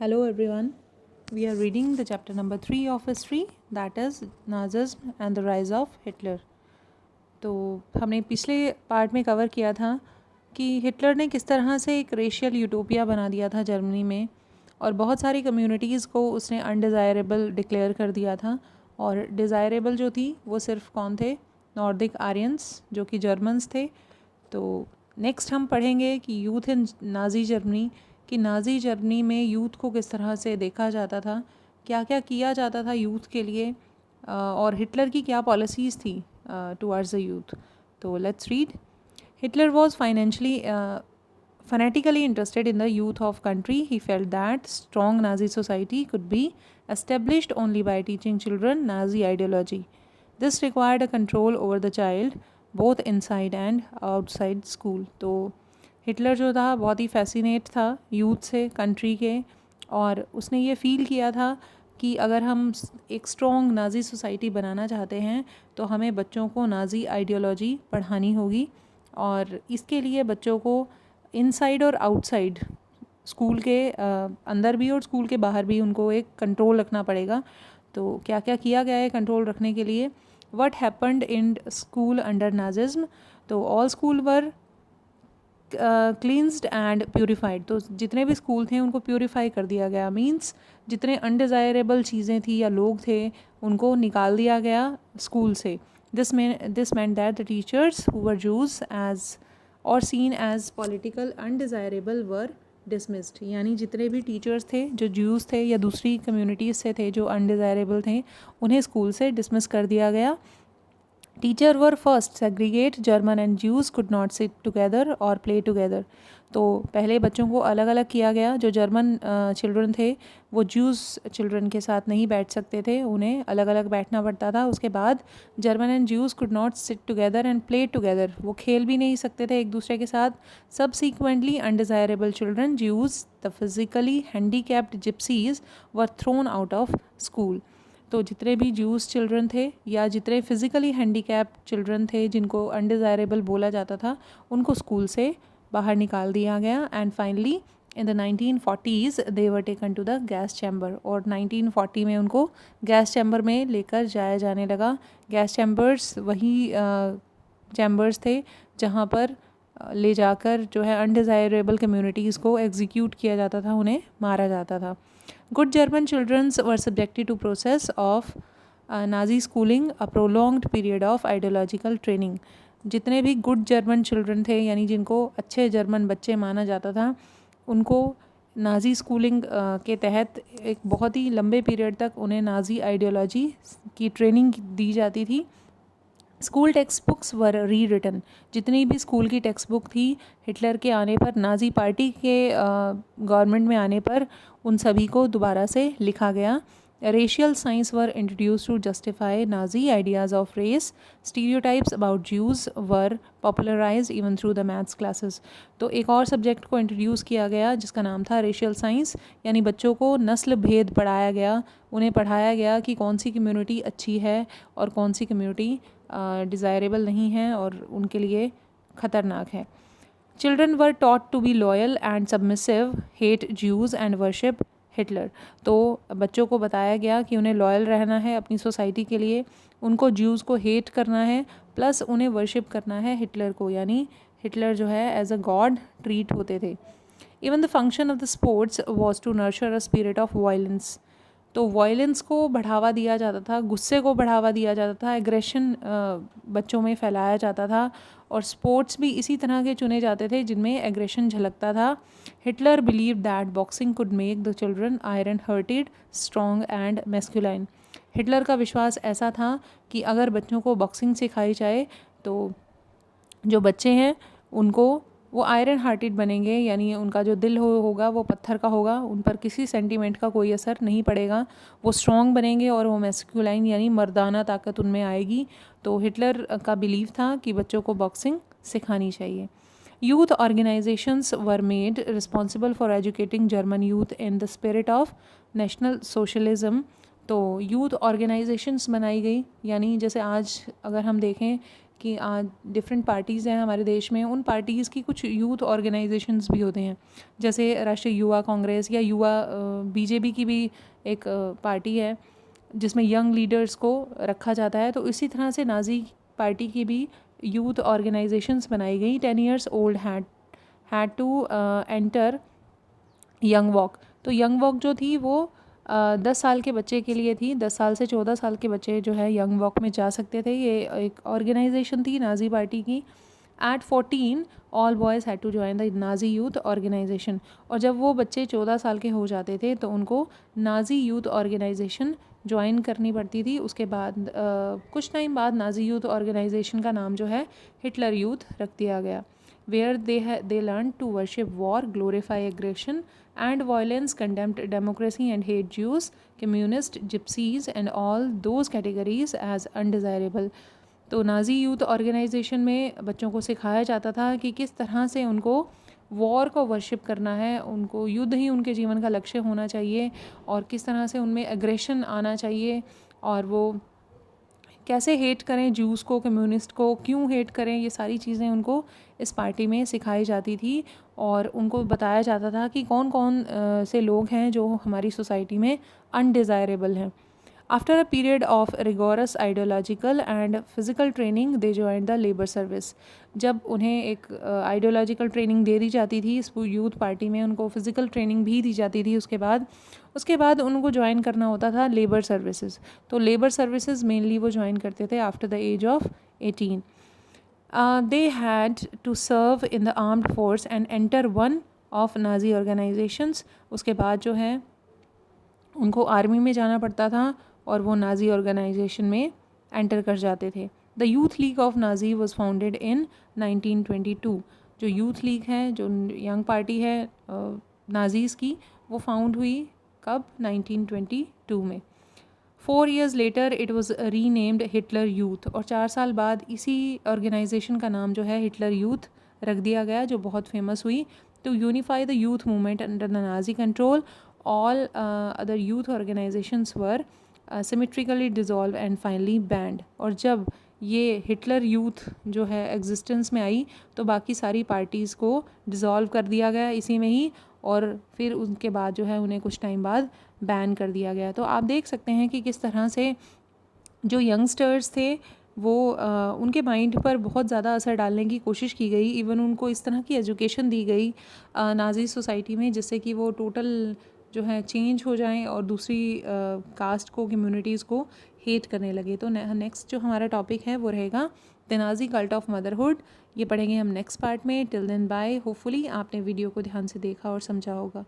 Hello everyone. We are reading the chapter number 3 of history, that is Nazism and the rise of Hitler. तो हमने पिछले part में cover किया था कि हिटलर ने किस तरह से एक रेशियल यूटोपिया बना दिया था जर्मनी में और बहुत सारी कम्युनिटीज़ को उसने अनडिज़ायरेबल डिक्लेयर कर दिया था। और डिज़ायरेबल जो थी वो सिर्फ कौन थे? नॉर्दिक आर्यंस जो कि जर्मन्स थे। तो नेक्स्ट हम पढ़ेंगे कि यूथ इन नाज़ी जर्मनी, कि नाज़ी जर्मनी में यूथ को किस तरह से देखा जाता था, क्या क्या किया जाता था यूथ के लिए, और हिटलर की क्या पॉलिसीज़ थी टुवर्ड्स द यूथ। तो let's read. Hitler was financially fanatically interested in the youth of country. He felt that strong Nazi society could be established only by teaching children Nazi ideology. This required a control over the child both inside and outside school. तो Hitler जो था बहुत ही fascinate था youth से, country के, और उसने ये फ़ील किया था कि अगर हम एक स्ट्रॉन्ग नाज़ी सोसाइटी बनाना चाहते हैं तो हमें बच्चों को नाज़ी आइडियोलॉजी पढ़ानी होगी। और इसके लिए बच्चों को इनसाइड और आउटसाइड, स्कूल के अंदर भी और स्कूल के बाहर भी उनको एक कंट्रोल रखना पड़ेगा। तो क्या क्या किया गया है कंट्रोल रखने के लिए? What happened in school under Nazism? तो all school were cleansed and purified. तो जितने भी स्कूल थे उनको प्योरीफाई कर दिया गया, मींस जितने अनडिज़ायरेबल चीज़ें थी या लोग थे उनको निकाल दिया गया स्कूल से। This meant that the teachers who were Jews as or seen as political undesirable were dismissed। यानी जितने भी टीचर्स थे जो ज्यूज़ थे या दूसरी कम्युनिटीज़ से थे जो अनडिज़ायरेबल थे उन्हें स्कूल से डिसमिस कर दिया गया। Teacher were first segregate German and Jews could not sit together और प्ले टुगेदर। तो पहले बच्चों को अलग अलग किया गया। जो जर्मन चिल्ड्रन थे वो ज्यूज़ चिल्ड्रन के साथ नहीं बैठ सकते थे, उन्हें अलग अलग बैठना पड़ता था। उसके बाद German and Jews could not sit together and play together, वो खेल भी नहीं सकते थे एक दूसरे के साथ। Subsequently undesirable children Jews the physically handicapped gypsies were thrown out of school. तो जितने भी ज्यूज़ चिल्ड्रन थे या जितने फिज़िकली हैंडीकैप चिल्ड्रन थे जिनको अनडिज़ायरेबल बोला जाता था उनको स्कूल से बाहर निकाल दिया गया। And finally in the 1940s they were taken to the gas chamber, और 1940 में उनको गैस चैम्बर में लेकर जाया जाने लगा। गैस चैम्बर्स वही चैम्बर्स थे जहाँ पर ले जाकर जो है अनडिज़ायरेबल कम्युनिटीज़ को एग्जीक्यूट किया जाता था, उन्हें मारा जाता था। Good German children were subjected to process of Nazi schooling, a prolonged period of ideological training। जितने भी गुड जर्मन चिल्ड्रन थे यानी जिनको अच्छे जर्मन बच्चे माना जाता था उनको नाज़ी स्कूलिंग के तहत एक बहुत ही लंबे पीरियड तक उन्हें नाज़ी आइडियोलॉजी की ट्रेनिंग दी जाती थी। स्कूल टेक्स्ट बुक्स वर री रिटन। जितनी भी स्कूल की टेक्स्ट बुक थी हिटलर के आने पर, नाज़ी पार्टी के गवर्नमेंट में आने पर, उन सभी को दोबारा से लिखा गया। Racial science were introduced to justify Nazi ideas of race. Stereotypes about Jews were popularised even through the maths classes. तो एक और सब्जेक्ट को इंट्रोड्यूस किया गया जिसका नाम था रेशियल साइंस, यानी बच्चों को नस्ल भेद पढ़ाया गया। उन्हें पढ़ाया गया कि कौन सी कम्युनिटी अच्छी है और कौन सी कम्युनिटी डिज़ायरेबल नहीं है और उनके लिए ख़तरनाक है। Children were taught to be loyal and submissive, hate Jews and worship Hitler. तो बच्चों को बताया गया कि उन्हें लॉयल रहना है अपनी सोसाइटी के लिए, उनको ज्यूज़ को हेट करना है, प्लस उन्हें वर्शिप करना है हिटलर को, यानी हिटलर जो है एज अ गॉड ट्रीट होते थे। Even the function of the sports was to nurture a spirit of violence. तो वायलेंस को बढ़ावा दिया जाता था, गुस्से को बढ़ावा दिया जाता था, एग्रेशन बच्चों में फैलाया जाता था, और स्पोर्ट्स भी इसी तरह के चुने जाते थे जिनमें एग्रेशन झलकता था। Hitler believe that boxing could make the children iron hearted, strong and masculine. Hitler का विश्वास ऐसा था कि अगर बच्चों को बॉक्सिंग सिखाई जाए तो जो बच्चे हैं उनको वो आयरन हार्टेड बनेंगे, यानी उनका जो दिल होगा वो पत्थर का होगा, उन पर किसी सेंटीमेंट का कोई असर नहीं पड़ेगा, वो स्ट्रॉन्ग बनेंगे और वो मैस्कुलाइन यानी मर्दाना ताकत उनमें आएगी। तो हिटलर का बिलीव था कि बच्चों को बॉक्सिंग सिखानी चाहिए। Youth organisations were made responsible for educating German youth in the spirit of national socialism. तो यूथ ऑर्गेनाइजेशंस बनाई गई, यानी जैसे आज अगर हम देखें कि डिफरेंट पार्टीज़ हैं हमारे देश में, उन पार्टीज़ की कुछ यूथ ऑर्गेनाइजेशंस भी होते हैं, जैसे राष्ट्रीय युवा कांग्रेस या युवा बीजेपी की भी एक पार्टी है जिसमें यंग लीडर्स को रखा जाता है। तो इसी तरह से नाज़ी पार्टी की भी यूथ ऑर्गेनाइजेशंस बनाई गई। 10 years old had to enter young walk. तो यंग वॉक जो थी वो 10 साल के बच्चे के लिए थी। 10 साल से 14 साल के बच्चे जो है यंग वॉक में जा सकते थे। ये एक ऑर्गेनाइजेशन थी नाज़ी पार्टी की। At 14 all boys had to join the Nazi youth organisation. और जब वो बच्चे 14 साल के हो जाते थे तो उनको नाज़ी यूथ ऑर्गेनाइजेशन ज्वाइन करनी पड़ती थी। उसके बाद कुछ टाइम बाद नाज़ी यूथ ऑर्गेनाइजेशन का नाम जो है हिटलर यूथ रख दिया गया। where they learned to worship war, glorify aggression and violence, condemned democracy and hate Jews, communists, gypsies and all those categories as undesirable. तो नाज़ी यूथ ऑर्गेनाइजेशन में बच्चों को सिखाया जाता था कि किस तरह से उनको वॉर को वर्शिप करना है, उनको युद्ध ही उनके जीवन का लक्ष्य होना चाहिए और किस तरह से उनमें एग्रेशन आना चाहिए और वो कैसे हेट करें ज्यूज़ को, कम्युनिस्ट को क्यों हेट करें, ये सारी चीज़ें उनको इस पार्टी में सिखाई जाती थी। और उनको बताया जाता था कि कौन कौन से लोग हैं जो हमारी सोसाइटी में अनडिज़ायरेबल हैं। After a period of rigorous ideological and physical training they join the labour service. जब उन्हें एक आइडियोलॉजिकल ट्रेनिंग दे दी जाती थी इस यूथ पार्टी में, उनको फिज़िकल ट्रेनिंग भी दी जाती थी। उसके बाद उनको ज्वाइन करना होता था लेबर सर्विसेज। तो लेबर सर्विसेज मेनली वो ज्वाइन करते थे after the age of 18। They had to serve in the armed force and enter one of Nazi organisations. उसके बाद जो है उनको आर्मी में जाना पड़ता था और वो नाज़ी ऑर्गेनाइजेशन में एंटर कर जाते थे। The youth league of Nazi was founded in 1922। जो यूथ लीग है, जो यंग पार्टी है नाज़ीज़ की, वो फाउंड हुई कब? 1922 में। 4 years later it was renamed Hitler youth. और 4 साल बाद इसी ऑर्गेनाइजेशन का नाम जो है हिटलर यूथ रख दिया गया, जो बहुत फेमस हुई। To unify the youth movement under the Nazi control, all other youth organizations were symmetrically dissolved and finally banned। और जब ये हिटलर यूथ जो है एग्जिस्टेंस में आई तो बाकी सारी पार्टीज़ को डिज़ोल्व कर दिया गया इसी में ही, और फिर उनके बाद जो है उन्हें कुछ टाइम बाद बैन कर दिया गया। तो आप देख सकते हैं कि किस तरह से जो यंगस्टर्स थे वो उनके माइंड पर बहुत ज़्यादा असर डालने की कोशिश की गई। इवन उनको इस तरह की एजुकेशन दी गई नाज़ी सोसाइटी में जिससे कि वो टोटल जो है चेंज हो जाएं और दूसरी कास्ट को, कम्युनिटीज़ को हेट करने लगे। तो नेक्स्ट जो हमारा टॉपिक है वो रहेगा the Nazi cult of motherhood. ये पढ़ेंगे हम नेक्स्ट पार्ट में। Till then bye. होपफुली आपने वीडियो को ध्यान से देखा और समझा होगा।